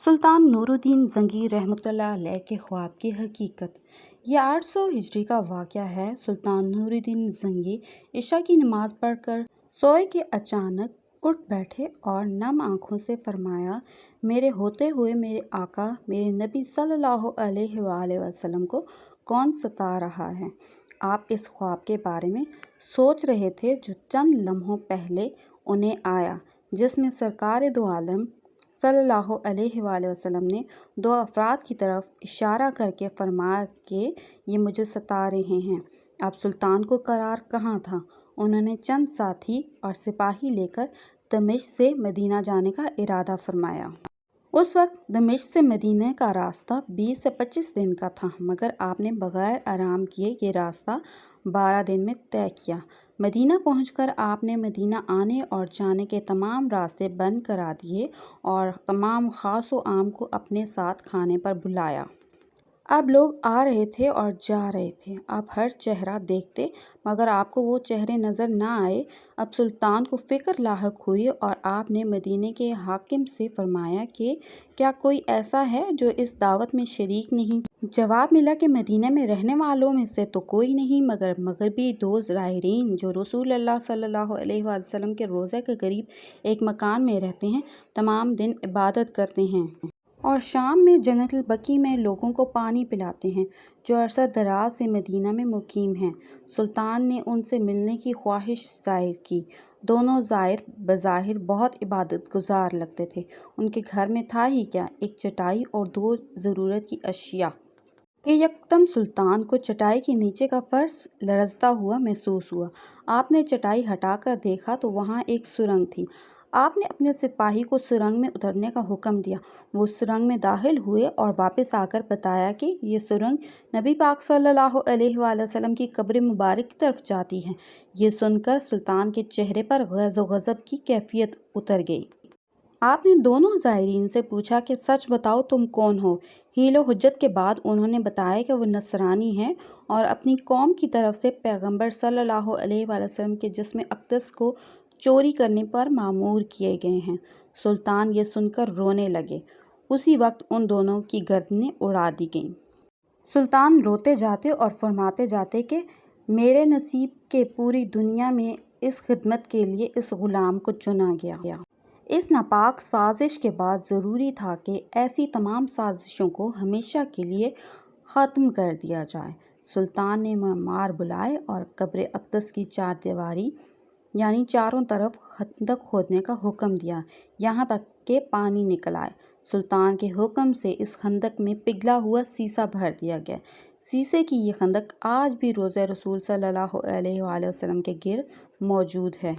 سلطان نور الدین زنگی رحمۃ اللہ علیہ کے خواب کی حقیقت۔ یہ 800 ہجری کا واقعہ ہے۔ سلطان نور الدین زنگی عشاء کی نماز پڑھ کر سوئے کہ اچانک اٹھ بیٹھے اور نم آنکھوں سے فرمایا، میرے ہوتے ہوئے میرے آقا میرے نبی صلی اللہ علیہ وآلہ وسلم کو کون ستا رہا ہے؟ آپ اس خواب کے بارے میں سوچ رہے تھے جو چند لمحوں پہلے انہیں آیا، جس میں سرکار دو عالم صلی اللہ علیہ وآلہ وسلم نے دو افراد کی طرف اشارہ کر کے فرمایا کہ یہ مجھے ستا رہے ہیں۔ اب سلطان کو قرار کہاں تھا؟ انہوں نے چند ساتھی اور سپاہی لے کر دمشق سے مدینہ جانے کا ارادہ فرمایا۔ اس وقت دمشق سے مدینہ کا راستہ 20 سے 25 دن کا تھا، مگر آپ نے بغیر آرام کیے یہ راستہ 12 دن میں طے کیا۔ مدینہ پہنچ کر آپ نے مدینہ آنے اور جانے کے تمام راستے بند کرا دیے اور تمام خاص و عام کو اپنے ساتھ کھانے پر بلایا۔ اب لوگ آ رہے تھے اور جا رہے تھے، آپ ہر چہرہ دیکھتے مگر آپ کو وہ چہرے نظر نہ آئے۔ اب سلطان کو فکر لاحق ہوئی اور آپ نے مدینے کے حاکم سے فرمایا کہ کیا کوئی ایسا ہے جو اس دعوت میں شریک نہیں؟ جواب ملا کہ مدینہ میں رہنے والوں میں سے تو کوئی نہیں، مگر مغربی دو زائرین جو رسول اللہ صلی اللہ علیہ وآلہ وسلم کے روضہ کے قریب ایک مکان میں رہتے ہیں، تمام دن عبادت کرتے ہیں اور شام میں جنت البقیع میں لوگوں کو پانی پلاتے ہیں، جو عرصہ دراز سے مدینہ میں مقیم ہیں۔ سلطان نے ان سے ملنے کی خواہش ظاہر کی۔ دونوں زائر بظاہر بہت عبادت گزار لگتے تھے۔ ان کے گھر میں تھا ہی کیا، ایک چٹائی اور دو ضرورت کی اشیاء کہ یکدم سلطان کو چٹائی کے نیچے کا فرش لرزتا ہوا محسوس ہوا۔ آپ نے چٹائی ہٹا کر دیکھا تو وہاں ایک سرنگ تھی۔ آپ نے اپنے سپاہی کو سرنگ میں اترنے کا حکم دیا۔ وہ سرنگ میں داخل ہوئے اور واپس آ کر بتایا کہ یہ سرنگ نبی پاک صلی اللہ علیہ وآلہ وسلم کی قبر مبارک کی طرف جاتی ہے۔ یہ سن کر سلطان کے چہرے پر غیظ و غضب کی کیفیت اتر گئی۔ آپ نے دونوں زائرین سے پوچھا کہ سچ بتاؤ تم کون ہو؟ حیل و حجت کے بعد انہوں نے بتایا کہ وہ نصرانی ہیں اور اپنی قوم کی طرف سے پیغمبر صلی اللہ علیہ وآلہ وسلم کے جسم اقدس کو چوری کرنے پر مأمور کیے گئے ہیں۔ سلطان یہ سن کر رونے لگے۔ اسی وقت ان دونوں کی گردنیں اڑا دی گئیں۔ سلطان روتے جاتے اور فرماتے جاتے کہ میرے نصیب کہ پوری دنیا میں اس خدمت کے لیے اس غلام کو چنا گیا۔ اس ناپاک سازش کے بعد ضروری تھا کہ ایسی تمام سازشوں کو ہمیشہ کے لیے ختم کر دیا جائے۔ سلطان نے معمار بلائے اور قبر اقدس کی چار دیواری یعنی چاروں طرف خندق کھودنے کا حکم دیا، یہاں تک کہ پانی نکل آئے۔ سلطان کے حکم سے اس خندق میں پگھلا ہوا سیسہ بھر دیا گیا۔ سیسے کی یہ خندق آج بھی روضہ رسول صلی اللہ علیہ وآلہ وسلم کے گرد موجود ہے۔